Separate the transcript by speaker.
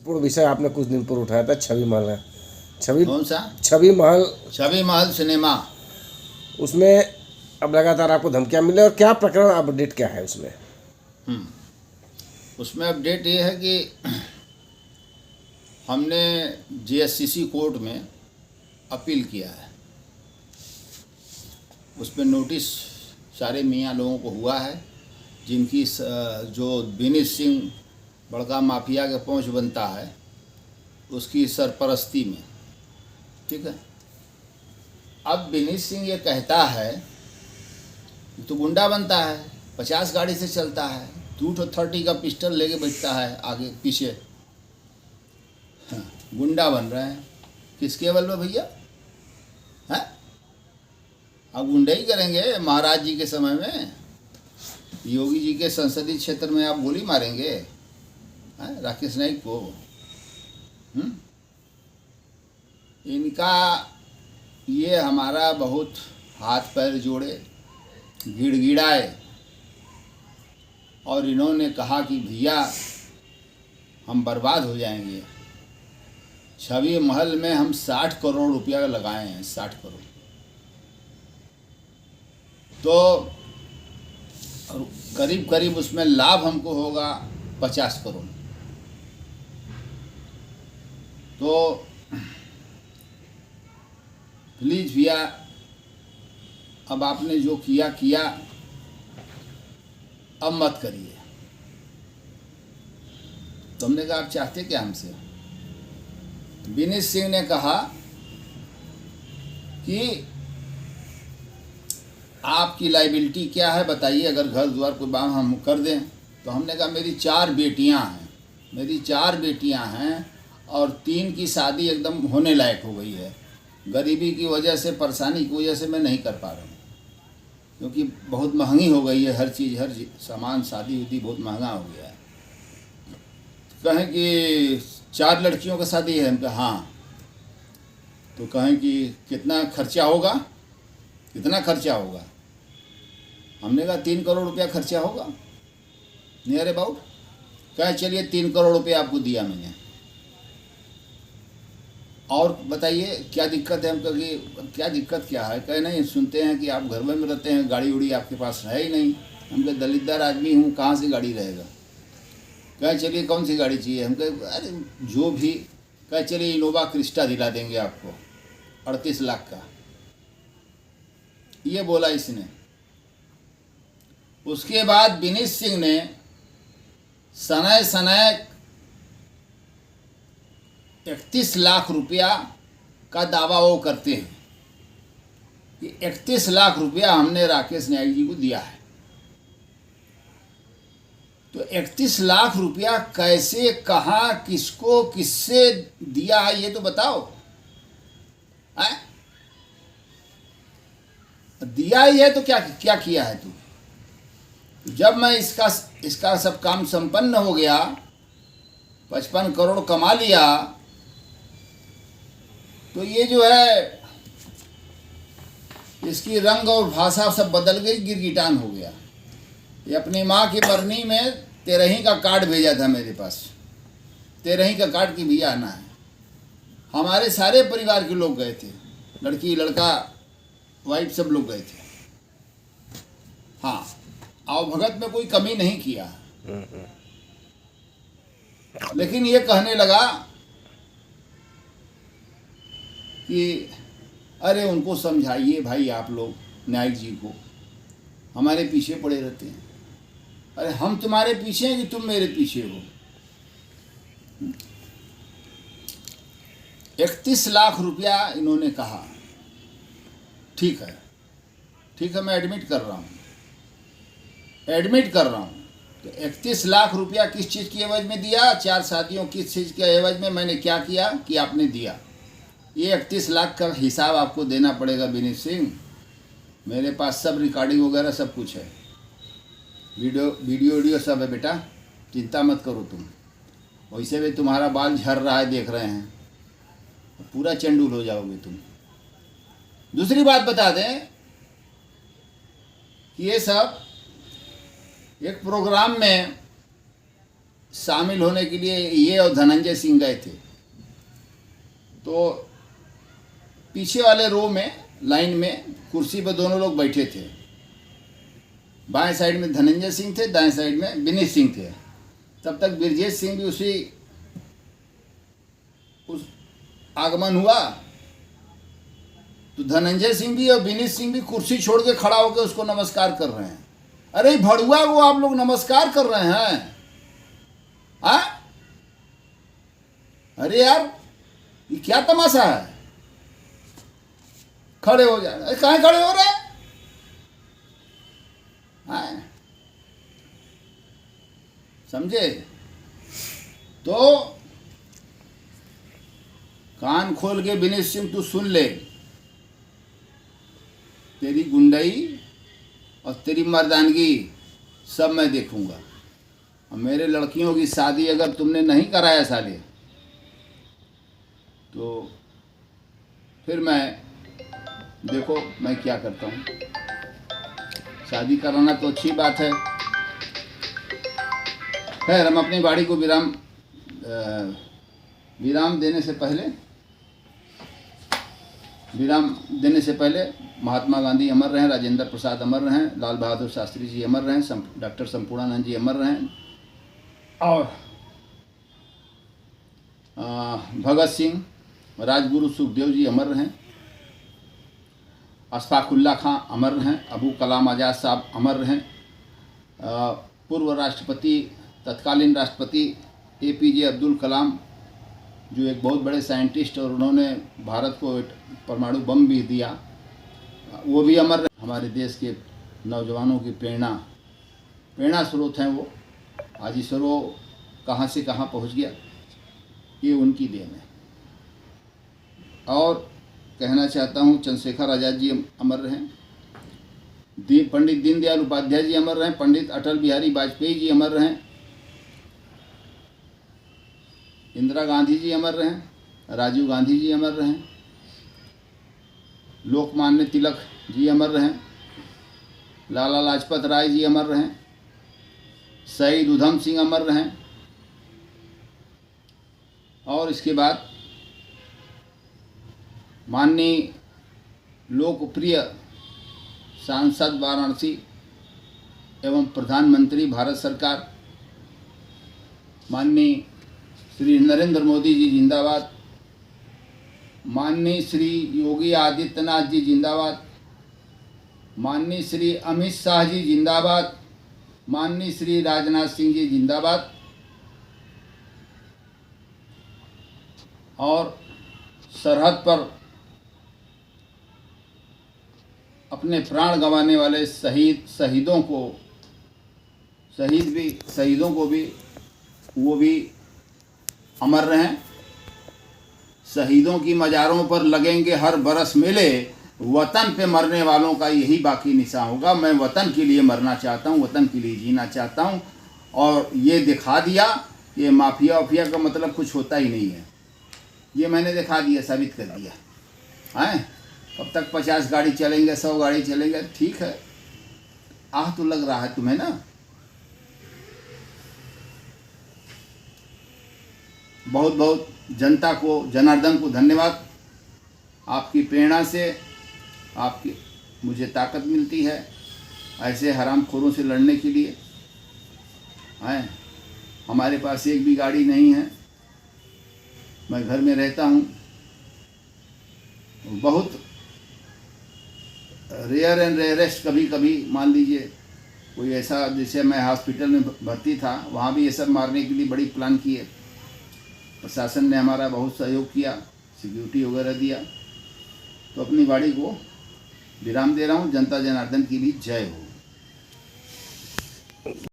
Speaker 1: महत्वपूर्ण विषय आपने कुछ दिन पूर्व उठाया था, छवि महल है।
Speaker 2: कौन सा?
Speaker 1: छवि महल।
Speaker 2: छवि महल सिनेमा।
Speaker 1: उसमें अब लगातार आपको धमकियां मिले, और क्या प्रकरण अपडेट क्या है उसमें?
Speaker 2: उसमें अपडेट ये है कि हमने जीएससीसी कोर्ट में अपील किया है। उस पर नोटिस सारे मियाँ लोगों को हुआ है, जिनकी जो विनीत सिंह बड़का माफिया के पहुंच बनता है, उसकी सरपरस्ती में। ठीक है। अब विनीत सिंह ये कहता है तो गुंडा बनता है, 50 गाड़ी से चलता है, 230 का पिस्टल लेके बैठता है आगे पीछे। हाँ, गुंडा बन रहे हैं किसके बल में भैया? हैं? अब गुंडे ही करेंगे महाराज जी के समय में? योगी जी के संसदीय क्षेत्र में आप गोली मारेंगे राकेश नाइक को? इनका ये हमारा बहुत हाथ पैर जोड़े, गिड़गिड़ाए, और इन्होंने कहा कि भैया हम बर्बाद हो जाएंगे। छवि महल में हम 60 करोड़ रुपया लगाए हैं, 60 करोड़। तो करीब करीब उसमें लाभ हमको होगा 50 करोड़। तो प्लीज भैया, अब आपने जो किया किया, अब मत करिए। तो हमने कहा आप चाहते क्या हमसे? विनीत सिंह ने कहा कि आपकी लाइबिलिटी क्या है बताइए, अगर घर द्वार कोई बाम हम कर दें। तो हमने कहा मेरी 4 बेटियां हैं, मेरी 4 बेटियां हैं, और 3 की शादी एकदम होने लायक हो गई है। गरीबी की वजह से, परेशानी की वजह से मैं नहीं कर पा रहा हूँ, क्योंकि बहुत महंगी हो गई है हर चीज़, हर सामान, शादी उदी बहुत महंगा हो गया है। कहें कि 4 लड़कियों का शादी है, हम कहा हाँ। तो कहें कि कितना खर्चा होगा, कितना खर्चा होगा? हमने कहा 3 करोड़ रुपया खर्चा होगा। नहीं अरे बाबू, कहे चलिए 3 करोड़ रुपया आपको दिया मैंने, और बताइए क्या दिक्कत है? हम कहें क्या दिक्कत क्या है? कहे नहीं, सुनते हैं कि आप घर में रहते हैं, गाड़ी उड़ी आपके पास है ही नहीं। हम कहे दलितदार आदमी हूँ, कहाँ से गाड़ी रहेगा? कहे चलिए कौन सी गाड़ी चाहिए? हम कहे अरे जो भी। कहे चलिए इनोवा क्रिस्टा दिला देंगे आपको 38 लाख का। ये बोला इसने। उसके बाद विनीत सिंह ने सनय सनय 31 लाख रुपया का दावा वो करते हैं कि 31 लाख रुपया हमने राकेश नाइक जी को दिया है। तो 31 लाख रुपया कैसे, कहाँ, किसको, किससे दिया है ये तो बताओ। है? दिया ही है तो क्या क्या किया है तू? जब मैं इसका सब काम संपन्न हो गया, 55 करोड़ कमा लिया, तो ये जो है इसकी रंग और भाषा सब बदल गई, गिरगिटान हो गया। ये अपनी माँ की मरनी में 13 का कार्ड भेजा था मेरे पास, 13 का कार्ड की भैया आना है। हमारे सारे परिवार के लोग गए थे, लड़की लड़का वाइफ सब लोग गए थे। हाँ, आओ भगत में कोई कमी नहीं किया। लेकिन ये कहने लगा कि अरे उनको समझाइए भाई, आप लोग नाइक जी को, हमारे पीछे पड़े रहते हैं। अरे हम तुम्हारे पीछे हैं कि तुम मेरे पीछे हो? 31 लाख रुपया इन्होंने कहा। ठीक है, ठीक है, मैं एडमिट कर रहा हूँ, एडमिट कर रहा हूँ। तो 31 लाख रुपया किस चीज़ की एवज में दिया? 4 शादियों किस चीज़ के एवज में? मैंने क्या किया कि आपने दिया। ये 31 लाख का हिसाब आपको देना पड़ेगा विनीत सिंह। मेरे पास सब रिकॉर्डिंग वगैरह सब कुछ है, वीडियो सब है बेटा, चिंता मत करो तुम। वैसे भी तुम्हारा बाल झड़ रहा है, देख रहे हैं, पूरा चंडूल हो जाओगे तुम। दूसरी बात बता दें कि ये सब एक प्रोग्राम में शामिल होने के लिए ये और धनंजय सिंह गए थे। तो पीछे वाले रो में लाइन में कुर्सी पर दोनों लोग बैठे थे। बाएं साइड में धनंजय सिंह थे, दाएं साइड में विनीत सिंह थे। तब तक ब्रजेश सिंह भी उस आगमन हुआ तो धनंजय सिंह भी और विनीत सिंह भी कुर्सी छोड़ के खड़ा होकर उसको नमस्कार कर रहे हैं। अरे भड़ुआ को आप लोग नमस्कार कर रहे हैं? हाँ, अरे यार ये क्या तमाशा है? खड़े हो जाए। अरे कहाँ खड़े हो रहे? हाँ, समझे? तो कान खोल के विनीत सिंह तू सुन ले, तेरी गुंडई और तेरी मर्दानगी सब मैं देखूंगा। और मेरे लड़कियों की शादी अगर तुमने नहीं कराया साले, तो फिर मैं देखो मैं क्या करता हूँ। शादी कराना तो अच्छी बात है। खैर, हम अपनी बाड़ी को विराम देने से पहले महात्मा गांधी अमर रहें, राजेंद्र प्रसाद अमर रहें, लाल बहादुर शास्त्री जी अमर रहें, डॉक्टर संपूर्णानंद जी अमर रहें, और भगत सिंह, राजगुरु सुखदेव जी अमर रहें, अशफाकुल्ला खां अमर रहें, अबू कलाम आज़ाद साहब अमर रहें, पूर्व राष्ट्रपति तत्कालीन राष्ट्रपति APJ अब्दुल कलाम, जो एक बहुत बड़े साइंटिस्ट और उन्होंने भारत को परमाणु बम भी दिया, वो भी अमर रहे। हमारे देश के नौजवानों की प्रेरणा स्रोत हैं वो। आज इसरो कहाँ से कहाँ पहुँच गया, ये उनकी देन है। और कहना चाहता हूँ, चंद्रशेखर आज़ाद जी अमर रहें, पंडित दीनदयाल उपाध्याय जी अमर रहें, पंडित अटल बिहारी वाजपेयी जी अमर रहें, इंदिरा गांधी जी अमर रहें, राजीव गांधी जी अमर रहें, लोकमान्य तिलक जी अमर रहें, लाला लाजपत राय जी अमर रहें, शहीद उधम सिंह अमर रहें। और इसके बाद माननीय लोकप्रिय सांसद वाराणसी एवं प्रधानमंत्री भारत सरकार माननीय श्री नरेंद्र मोदी जी जिंदाबाद, माननीय श्री योगी आदित्यनाथ जी जिंदाबाद, माननीय श्री अमित शाह जी जिंदाबाद, माननीय श्री राजनाथ सिंह जी जिंदाबाद। और सरहद पर अपने प्राण गंवाने वाले शहीदों को भी वो भी अमर रहें। शहीदों की मज़ारों पर लगेंगे हर बरस मेले, वतन पे मरने वालों का यही बाकी निशान होगा। मैं वतन के लिए मरना चाहता हूँ, वतन के लिए जीना चाहता हूँ। और ये दिखा दिया, ये माफिया वाफिया का मतलब कुछ होता ही नहीं है। ये मैंने दिखा दिया, साबित कर दिया है। कब तक 50 गाड़ी चलेंगे, 100 गाड़ी चलेंगे, ठीक है। आह तो लग रहा है तुम्हें ना। बहुत बहुत जनता को, जनार्दन को धन्यवाद। आपकी प्रेरणा से आपकी मुझे ताकत मिलती है ऐसे हरामखोरों से लड़ने के लिए। हैं, हमारे पास एक भी गाड़ी नहीं है, मैं घर में रहता हूँ। बहुत रेयर एंड रेयरेस्ट कभी कभी मान लीजिए कोई ऐसा, जैसे मैं हॉस्पिटल में भर्ती था, वहाँ भी ये सब मारने के लिए बड़ी प्लान किए। प्रशासन ने हमारा बहुत सहयोग किया, सिक्योरिटी वगैरह दिया। तो अपनी बाड़ी को विराम दे रहा हूँ। जनता जनार्दन की भी जय हो।